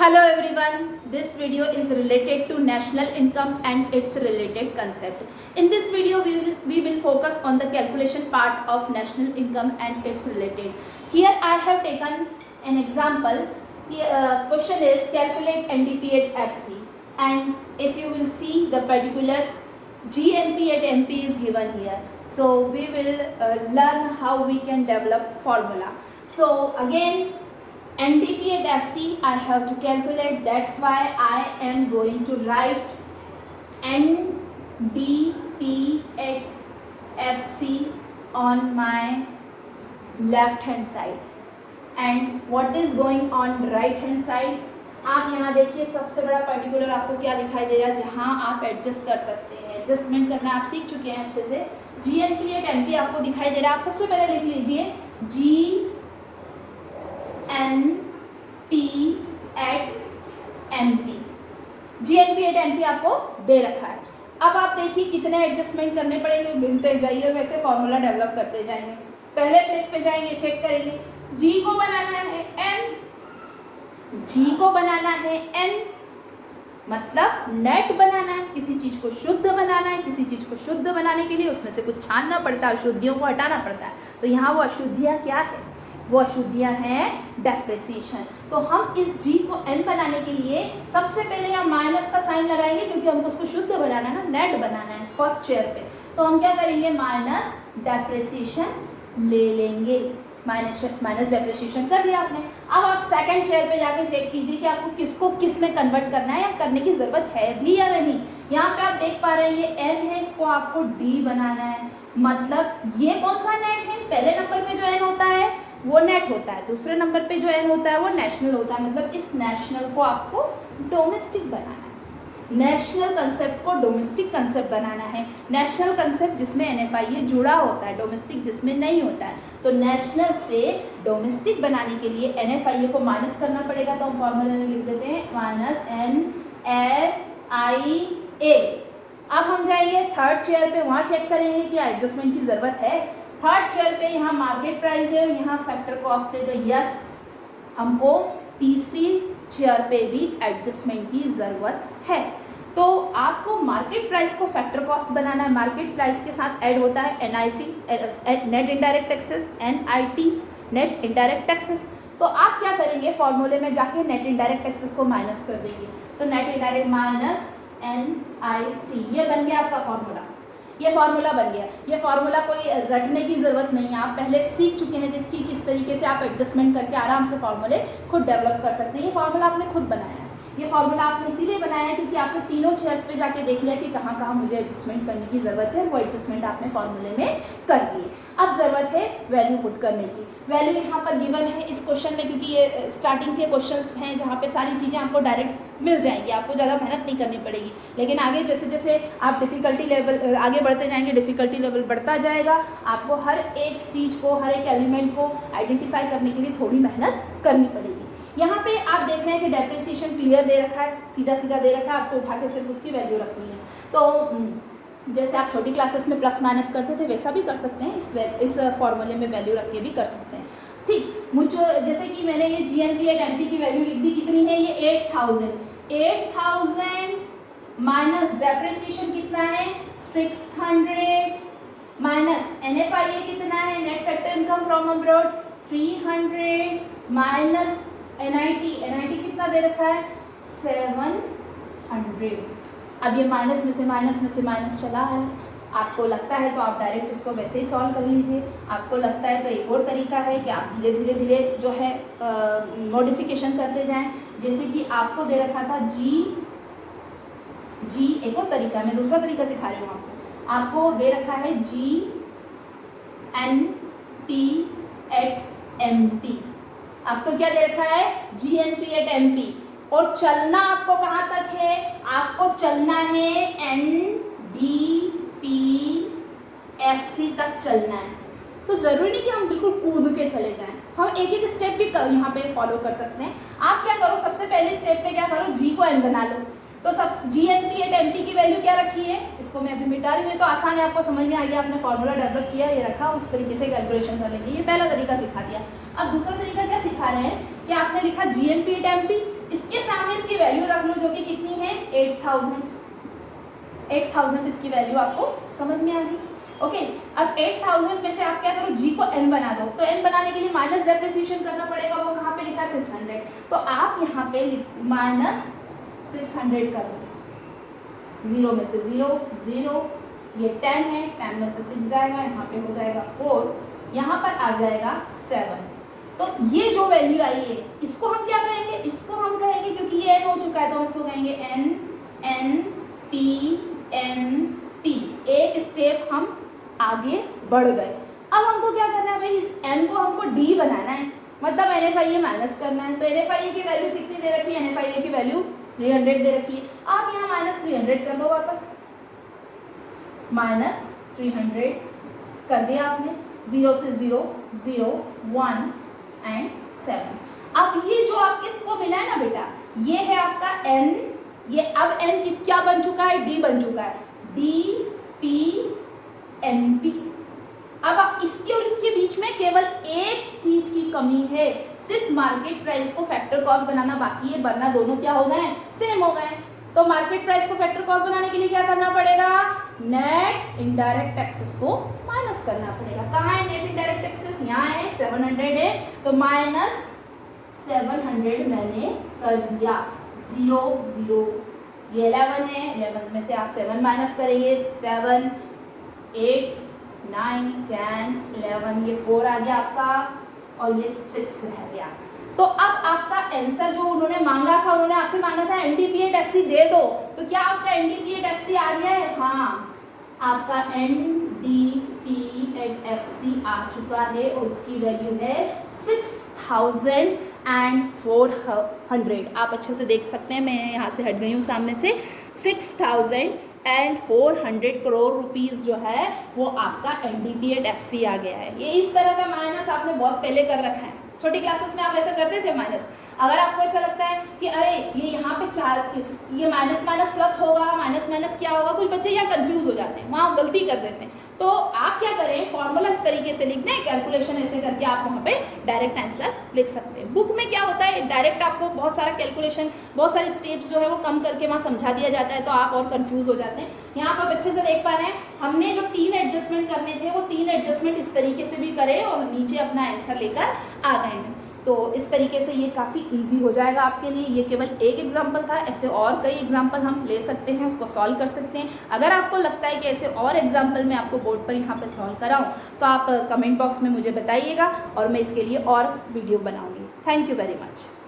Hello everyone, this video is related to national income and its related concept. In this video we will focus on the calculation part of national income and its related. Here I have taken an example. Here, question is calculate NDP at FC, and if you will see the particulars, GNP at MP is given here. So we will learn how we can develop formula. So again, NDP at FC I have to calculate, that's why I am going to write NDP at FC on my left hand side, and what is going on right hand side. आप यहाँ देखिए, सबसे बड़ा particular आपको क्या दिखाई दे रहा है, जहाँ आप एडजस्ट कर सकते हैं। एडजस्टमेंट करना आप सीख चुके हैं अच्छे से। GNP एट MP आपको दिखाई दे रहा है, आप सबसे पहले लिख लीजिए GNP at MP। GNP at MP आपको दे रखा है। अब आप देखिए कितने एडजस्टमेंट करने पड़ेंगे, गिनते जाइए, वैसे फॉर्मूला डेवलप करते जाएंगे। पहले प्लेस पे जाएंगे, चेक करेंगे, G को बनाना है N, G को बनाना है N, मतलब नेट बनाना है, किसी चीज को शुद्ध बनाना है। किसी चीज को शुद्ध बनाने के लिए उसमें से कुछ छानना पड़ता है, अशुद्धियों को हटाना पड़ता है। तो यहाँ वो अशुद्धियाँ क्या है, वो अशुद्धियाँ हैं डेप्रिसिएशन। तो हम इस G को N बनाने के लिए सबसे पहले यहाँ माइनस का साइन लगाएंगे, क्योंकि हमको उसको शुद्ध बनाना है ना, नेट बनाना है फर्स्ट चेयर पे। तो हम क्या करेंगे, माइनस डेप्रिसिएशन ले लेंगे। माइनस डेप्रिसिएशन कर दिया आपने। अब आप सेकंड शेयर पे जाके चेक कीजिए कि आपको किसको किस में कन्वर्ट करना है, या करने की ज़रूरत है भी या नहीं। यहाँ पे आप देख पा रहे हैं ये N है, इसको आपको D बनाना है। मतलब ये कौन सा नेट है, पहले नंबर पे जो N होता है वो नेट होता है, दूसरे नंबर पे जो N होता है वो नेशनल होता है। मतलब इस नेशनल को आपको डोमेस्टिक बनाना है। नेशनल कंसेप्ट को डोमेस्टिक कंसेप्ट बनाना है। नेशनल कंसेप्ट जिसमें NFIA जुड़ा होता है, डोमेस्टिक जिसमें नहीं होता है। तो नेशनल से डोमेस्टिक बनाने के लिए NFIA को माइनस करना पड़ेगा। तो हम फॉर्मूला में लिख देते हैं माइनस NFIA। अब हम जाएंगे थर्ड चेयर पे, वहाँ चेक करेंगे कि एडजस्टमेंट की ज़रूरत है। थर्ड चेयर पे यहाँ मार्केट प्राइस है, यहाँ फैक्टर कॉस्ट है, तो यस हमको तीसरी चेयर पे भी एडजस्टमेंट की ज़रूरत है। तो आपको मार्केट प्राइस को फैक्टर कॉस्ट बनाना है। मार्केट प्राइस के साथ ऐड होता है NIP, net indirect taxes, NIT, net indirect taxes. तो आप क्या करेंगे, फॉर्मूले में जाके नेट इनडायरेक्ट टैक्सेस को माइनस कर देंगे। तो नेट इनडायरेक्ट माइनस NIT, ये बन गया आपका फॉर्मूला। ये फार्मूला बन गया। ये फार्मूला कोई रटने की ज़रूरत नहीं है, आप पहले सीख चुके हैं कि किस तरीके से आप एडजस्टमेंट करके आराम से फार्मूले खुद डेवलप कर सकते हैं। ये फार्मूला आपने खुद बनाया है। ये फार्मूला आपने इसीलिए बनाया है क्योंकि आपने तीनों चेयर्स पे जाके देख लिया कि कहाँ कहाँ मुझे एडजस्टमेंट करने की ज़रूरत है। वो एडजस्टमेंट आपने फार्मूले में कर दी। अब ज़रूरत है वैल्यू पुट करने की। वैल्यू यहाँ पर गिवन है इस क्वेश्चन में, क्योंकि ये स्टार्टिंग के क्वेश्चंस हैं जहाँ पे सारी चीज़ें आपको डायरेक्ट मिल जाएंगी, आपको ज़्यादा मेहनत नहीं करनी पड़ेगी। लेकिन आगे जैसे जैसे आप डिफ़िकल्टी लेवल आगे बढ़ते जाएंगे, डिफ़िकल्टी लेवल बढ़ता जाएगा, आपको हर एक चीज़ को, हर एक एलिमेंट को आइडेंटिफाई करने के लिए थोड़ी मेहनत करनी पड़ेगी। यहाँ पे आप देख रहे हैं कि डेप्रिसिएशन क्लियर दे रखा है, सीधा सीधा दे रखा है, आपको उठा के सिर्फ उसकी वैल्यू रखनी है। तो जैसे आप छोटी क्लासेस में प्लस माइनस करते थे वैसा भी कर सकते हैं, इस फॉर्मूले में वैल्यू रख के भी कर सकते हैं। ठीक, मुझे जैसे कि मैंने ये GNP एट MP की वैल्यू लिख दी, कितनी है ये 8000 माइनस डेप्रिसिएशन कितना है 600, माइनस NFIA कितना है, net factor income from abroad 300, minus NIT कितना दे रखा है 700। अब ये माइनस में से माइनस चला है। आपको लगता है तो आप डायरेक्ट इसको वैसे ही सॉल्व कर लीजिए। आपको लगता है तो एक और तरीका है कि आप धीरे धीरे जो है मॉडिफिकेशन करते जाएं। जैसे कि आपको दे रखा था G, एक और तरीका, मैं दूसरा तरीका सिखा रही हूँ आपको दे रखा है GNP एट MP। आपको क्या दे रखा है GNP एट MP, और चलना आपको कहाँ तक है, आपको चलना है NDP FC तक चलना है। तो ज़रूरी नहीं कि हम बिल्कुल कूद के चले जाएं, हम एक एक स्टेप भी यहाँ पे फॉलो कर सकते हैं। आप क्या करो, सबसे पहले स्टेप पे क्या करो, G को N बना लो। तो सब GNP एट MP की वैल्यू क्या रखी है, इसको मैं अभी मिटा रही हूँ, तो आसान है, आपको समझ में आ गया। आपने फॉर्मूला डेवलप किया, ये रखा, उस तरीके से कैलकुलेशन कर लेंगे। ये पहला तरीका सिखा दिया। अब दूसरा तरीका क्या सिखा रहे हैं कि आपने लिखा GNP एट MP, इसके सामने इसकी वैल्यू रख लो जो कि कितनी है 8000 इसकी वैल्यू आपको समझ में आ गई। ओके, अब 8000 में से आप क्या करो जी को n बना दो, तो n बनाने के लिए माइनस डेप्रिसिएशन करना पड़ेगा, वो कहाँ पे लिखा है 600, तो आप यहाँ पे माइनस 600 कर दो, 0 में से 0 0, ये 10 है, 10 में से 6 जाएगा, यहाँ पे हो जाएगा 4, यहाँ पर आ जाएगा 7। तो ये जो वैल्यू आई है इसको हम क्या कहेंगे, इसको हम कहेंगे क्योंकि ये n हो चुका है तो हम इसको कहेंगे NP। एक स्टेप हम आगे बढ़ गए। अब हमको क्या करना है भाई, इस n को हमको d बनाना है, मतलब NFIA माइनस करना है। तो NFIA की वैल्यू कितनी दे रखी है, NFIA की वैल्यू 300 दे रखी है। आप यहाँ माइनस 300 कर दो, वापस माइनस 300 कर दिया आपने, 0 से 0 0 1 एंड 7। अब ये जो आपके इसको मिला है ना बेटा, ये है आपका n, ये अब n किस क्या बन चुका है, d बन चुका है, DPNP। अब आप इसके और इसके बीच में केवल एक चीज की कमी है, सिर्फ मार्केट प्राइस को फैक्टर कॉस्ट बनाना बाकी है, वरना दोनों क्या हो गए, सेम हो गए। तो मार्केट प्राइस को फैक्टर कॉस्ट बनाने के लिए क्या करना पड़ेगा, नेट इनडायरेक्ट टैक्सेस को माइनस करना पड़ेगा। कहाँ है नेट इनडायरेक्ट टैक्सेस, यहाँ है 700 है, तो माइनस 700 मैंने कर दिया, 0 0, ये 11 है, 11 में से आप 7 माइनस करेंगे, 7 8 9 10 11, ये 4 आ गया आपका और ये 6 रह गया। तो अब आपका आंसर जो उन्होंने मांगा था, उन्होंने आपसे मांगा था NDPAT-FC दे दो, तो क्या आपका NDPAT-FC आ गया है, हाँ आपका NDPAT-FC आ चुका है और उसकी वैल्यू है 6400। आप अच्छे से देख सकते हैं, मैं यहाँ से हट गई हूँ सामने से, 6400 करोड़ रुपीस जो है वो आपका NDPAT-FC आ गया है। ये इस तरह का माइनस आपने बहुत पहले कर रखा है, छोटी क्लासेस में आप ऐसा करते थे माइनस। अगर आपको ऐसा लगता है कि अरे ये यहाँ पे ये माइनस माइनस प्लस होगा, माइनस माइनस क्या होगा, कुछ बच्चे यहाँ कंफ्यूज हो जाते हैं, वहाँ गलती कर देते हैं। तो आप क्या करें, फॉर्मूला इस तरीके से लिख दें, कैलकुलेशन ऐसे करके आप वहाँ पे डायरेक्ट आंसर लिख सकते हैं। बुक में क्या होता है, डायरेक्ट आपको बहुत सारा कैलकुलेशन, बहुत सारे स्टेप्स जो है वो कम करके वहाँ समझा दिया जाता है, तो आप और कंफ्यूज हो जाते हैं। यहाँ पर बच्चे से देख पा रहे हैं, हमने जो 3 एडजस्टमेंट करने थे वो 3 एडजस्टमेंट इस तरीके से भी करे और नीचे अपना आंसर लेकर आ गए हैं। तो इस तरीके से ये काफ़ी इजी हो जाएगा आपके लिए। ये केवल एक एग्जाम्पल था, ऐसे और कई एग्जाम्पल हम ले सकते हैं, उसको सॉल्व कर सकते हैं। अगर आपको लगता है कि ऐसे और एग्जाम्पल मैं आपको बोर्ड पर यहाँ पर सॉल्व कराऊँ तो आप कमेंट बॉक्स में मुझे बताइएगा और मैं इसके लिए और वीडियो बनाऊँगी। Thank you very much.